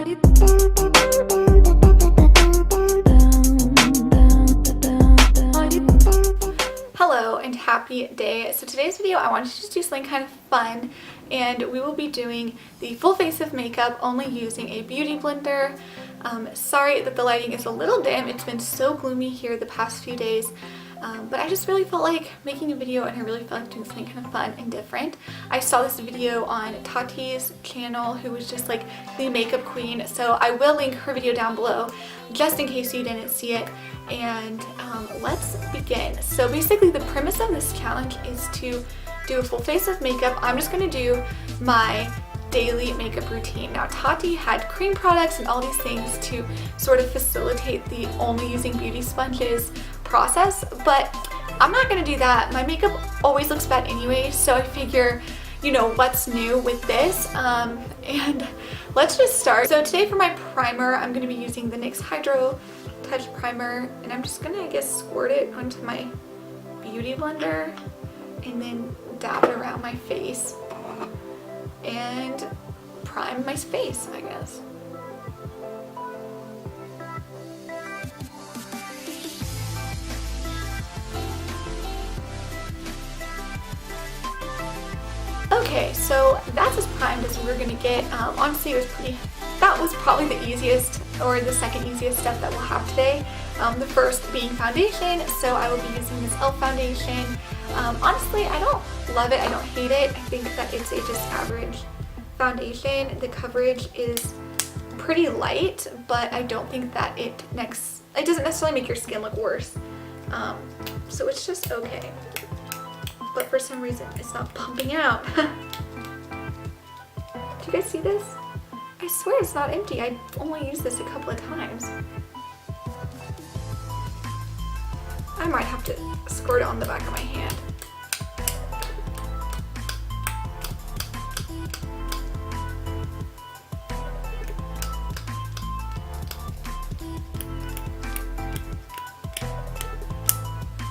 Hello and happy day. So today's video I wanted to just do something kind of fun, and we will be doing the full face of makeup only using a beauty blender. Sorry that the lighting is a little dim. It's been so gloomy here the past few days. But I just really felt like making a video, and I really felt like doing something kind of fun and different. I saw this video on Tati's channel, who was just like the makeup queen, so I will link her video down below just in case you didn't see it. And let's begin. So basically the premise of this challenge is to do a full face of makeup. I'm just going to do my daily makeup routine. Now Tati had cream products and all these things to sort of facilitate the only using beauty sponges process, but I'm not gonna do that. My makeup always looks bad anyway, so I figure, you know, what's new with this? And let's just start. So today for my primer, I'm gonna be using the NYX Hydro Touch Primer, and I'm just gonna, I guess, squirt it onto my beauty blender and then dab it around my face and prime my face, I guess. Okay, so that's as primed as we're gonna get. Honestly, that was probably the easiest, or the second easiest step that we'll have today. The first being foundation, so I will be using this e.l.f. foundation. Honestly, I don't love it, I don't hate it. I think that it's a just average foundation. The coverage is pretty light, but I don't think that it doesn't necessarily make your skin look worse. So it's just okay. But for some reason it's not pumping out. Do you guys see this? I swear it's not empty. I only used this a couple of times. I might have to squirt it on the back of my hand.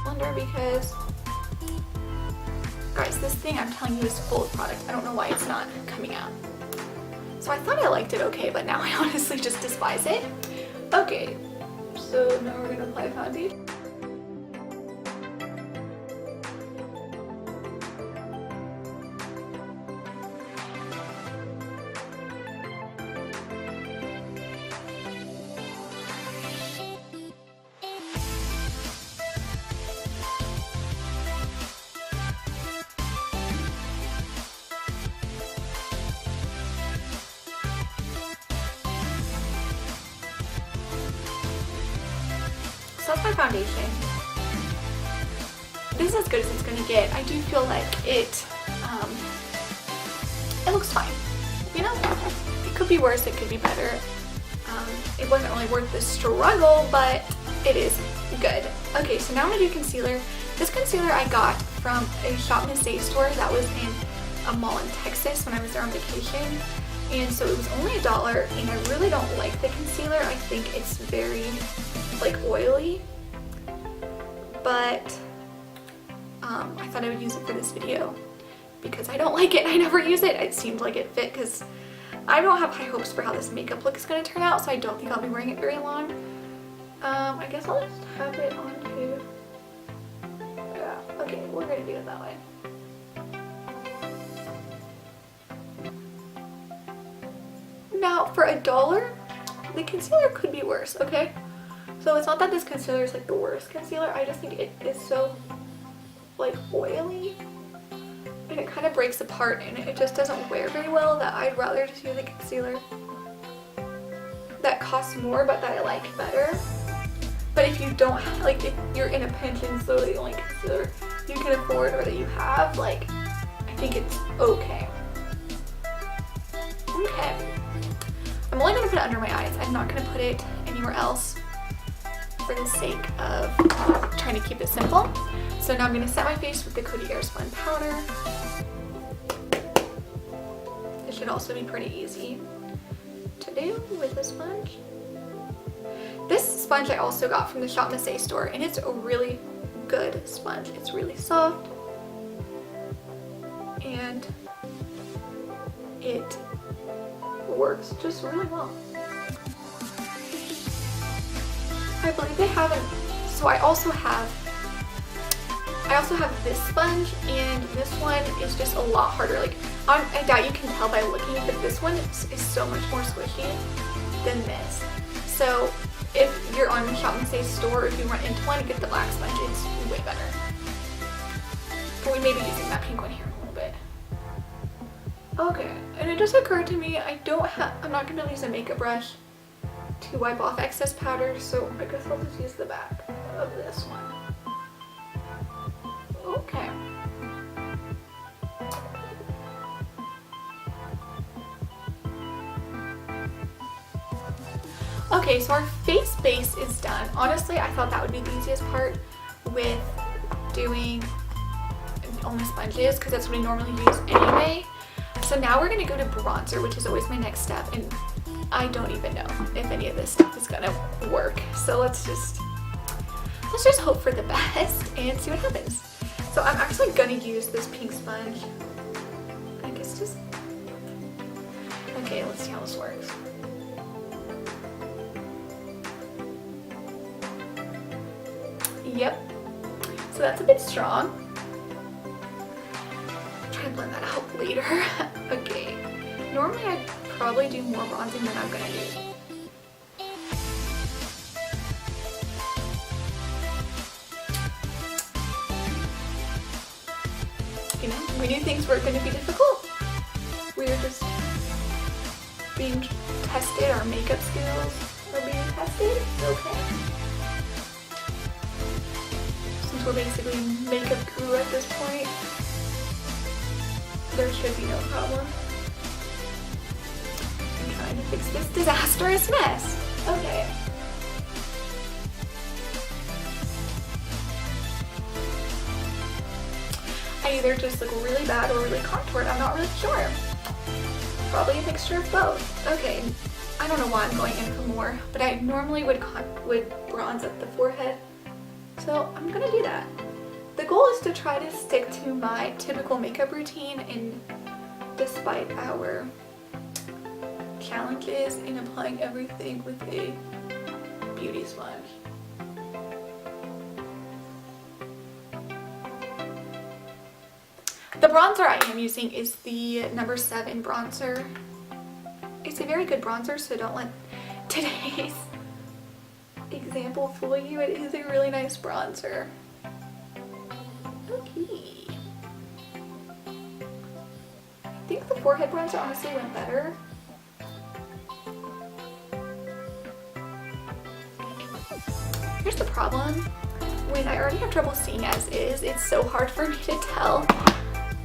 Wonder because guys, this thing I'm telling you is full of product. I don't know why it's not coming out. So I thought I liked it okay, but now I honestly just despise it. Okay, so now we're gonna apply foundation. So that's my foundation. This is as good as it's gonna get. I do feel like it looks fine. You know, it could be worse, it could be better. It wasn't really worth the struggle, but it is good. Okay, so now I'm gonna do concealer. This concealer I got from a Shop Miss A store that was in a mall in Texas when I was there on vacation. And so it was only $1, and I really don't like the concealer. I think it's very like oily, but I thought I would use it for this video because I don't like it and I never use it. It seemed like it fit because I don't have high hopes for how this makeup look is going to turn out, so I don't think I'll be wearing it very long. I guess I'll just have it onto, yeah, okay, we're going to do it that way. Now for $1, the concealer could be worse, okay? So it's not that this concealer is like the worst concealer, I just think it is so like oily and it kind of breaks apart and it just doesn't wear very well, that I'd rather just use a concealer that costs more but that I like better. But if you don't have, like, if you're in a pinch and so the only concealer you can afford or that you have, like, I think it's okay. Okay. I'm only going to put it under my eyes. I'm not going to put it anywhere else for the sake of trying to keep it simple. So now I'm going to set my face with the Coty Airspun powder. It should also be pretty easy to do with a sponge. This sponge I also got from the Shop Miss A store, and it's a really good sponge. It's really soft and it works just really well. I believe they have so I also have this sponge, and this one is just a lot harder. Like, I doubt you can tell by looking, but this one is so much more squishy than this. So if you're on the Shop and Save store, if you run into one, get the black sponge. It's way better. But we may be using that pink one here a little bit. Okay, and it just occurred to me I'm not going to use a makeup brush to wipe off excess powder, so I guess I'll just use the back of this one. Okay. Okay, so our face base is done. Honestly, I thought that would be the easiest part with doing only sponges, because that's what we normally use anyway. So now we're gonna go to bronzer, which is always my next step, and I don't even know if any of this stuff is gonna work. So let's just hope for the best and see what happens. So I'm actually gonna use this pink sponge. I guess just, okay, let's see how this works. Yep, so that's a bit strong. Try to blend that out later. Okay, normally I'd probably do more bronzing than I'm gonna do. You know, we knew things were going to be difficult. We were just being tested, our makeup skills were being tested. Okay. Since we're basically a makeup guru at this point, there should be no problem. I'm trying to fix this disastrous mess. Okay. I either just look really bad or really contoured. I'm not really sure. Probably a mixture of both. Okay, I don't know why I'm going in for more, but I normally would bronze up the forehead. So I'm gonna do that. The goal is to try to stick to my typical makeup routine, and despite our challenges in applying everything with a beauty sponge. The bronzer I am using is the number 7 bronzer. It's a very good bronzer, so don't let today's example fool you. It is a really nice bronzer. Okay. I think the forehead bronzer honestly went better. Here's the problem. When I already have trouble seeing as is, it's so hard for me to tell.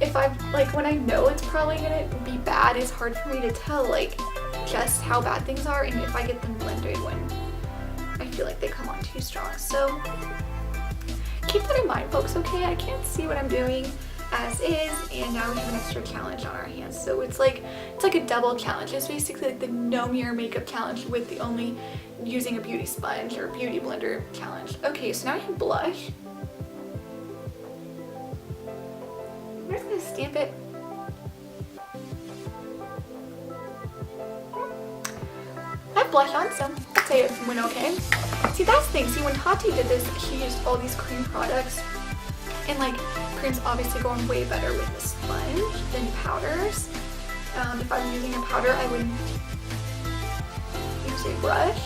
If when I know it's probably gonna be bad, it's hard for me to tell, like, just how bad things are, and if I get them blended when I feel like they come on too strong. So keep that in mind, folks, okay? I can't see what I'm doing as is, and now we have an extra challenge on our hands. So it's like a double challenge. It's basically like the no mirror makeup challenge with the only using a beauty sponge or beauty blender challenge. Okay, so now I have blush. I'm just gonna stamp it. I have blush on, so I'd say it went okay. See, that's the thing. See, when Tati did this, she used all these cream products, and like creams obviously go on way better with a sponge than powders. If I'm using a powder, I would use a brush.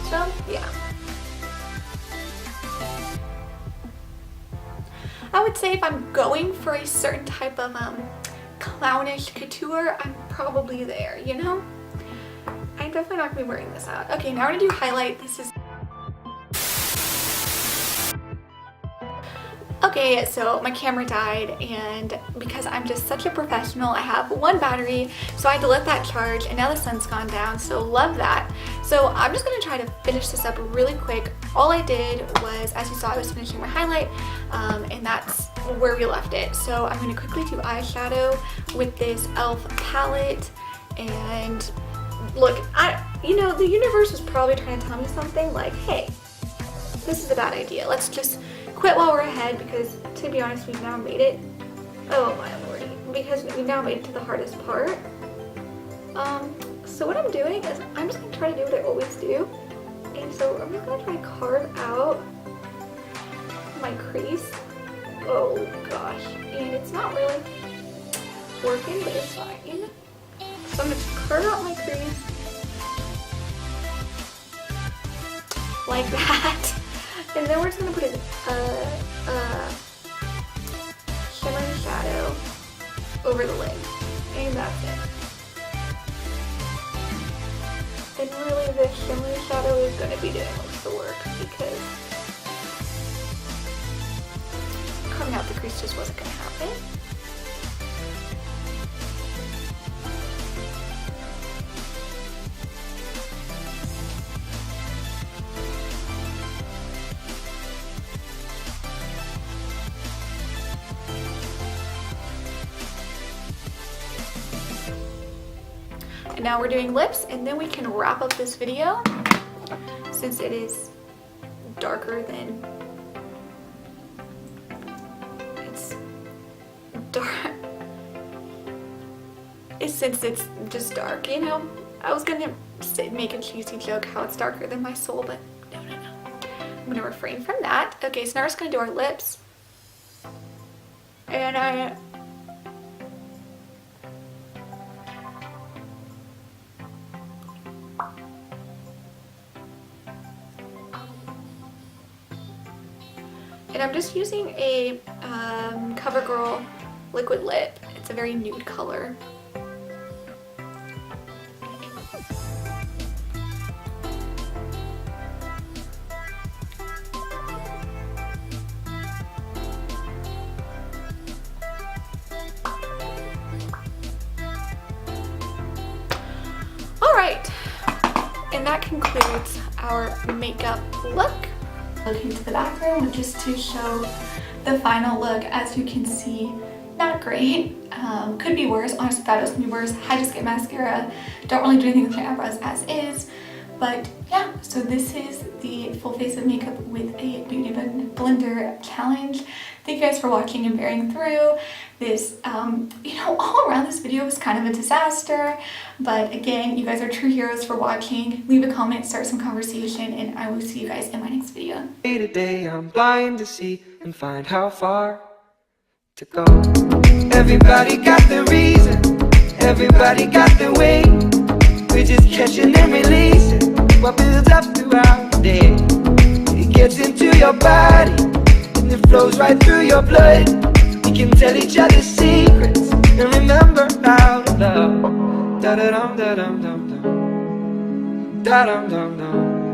So yeah. I would say if I'm going for a certain type of clownish couture, I'm probably there, you know? I'm definitely not gonna be wearing this out. Okay, now we're gonna do highlight. This is... Okay, so my camera died, and because I'm just such a professional, I have one battery, so I had to let that charge, and now the sun's gone down, so love that. So I'm just gonna try to finish this up really quick. All I did was, as you saw, I was finishing my highlight, and that's where we left it. So I'm gonna quickly do eyeshadow with this e.l.f. palette, and look, you know, the universe was probably trying to tell me something like, hey, this is a bad idea. Let's just quit while we're ahead, because to be honest, we've now made it. Oh my lordy, because we now made it to the hardest part. So what I'm doing is I'm just going to try to do what I always do. And so I'm just going to try to carve out my crease. Oh gosh. And it's not really working, but it's fine. So I'm going to carve out my crease like that. And then we're just going to put a shimmering shadow over the lid. And that's it. And really the shimmering shadow is going to be doing most of the work because carving out the crease just wasn't going to happen. And now we're doing lips, and then we can wrap up this video since it is darker than it's dark. Since it's just dark, you know. I was gonna make a cheesy joke how it's darker than my soul, but no. I'm gonna refrain from that. Okay, so now we're just gonna do our lips, and I'm just using a CoverGirl liquid lip. It's a very nude color. Alright, and that concludes our makeup look. Looking to the background just to show the final look. As you can see, not great. Could be worse. Honestly, thought it was gonna be worse. I just get mascara. Don't really do anything with my eyebrows as is. But yeah, so this is the full face of makeup with a beauty blender challenge. Thank you guys for watching and bearing through. This, you know, all around this video was kind of a disaster. But again, you guys are true heroes for watching. Leave a comment, start some conversation, and I will see you guys in my next video. Day to day, I'm blind to see and find how far to go. Everybody got the reason, everybody got the way. We're just catching and releasing what builds up throughout the day. It gets into your body and it flows right through your blood. We can tell each other secrets and remember how to love. Da da dum da dum dum dum. Da dum dum dum.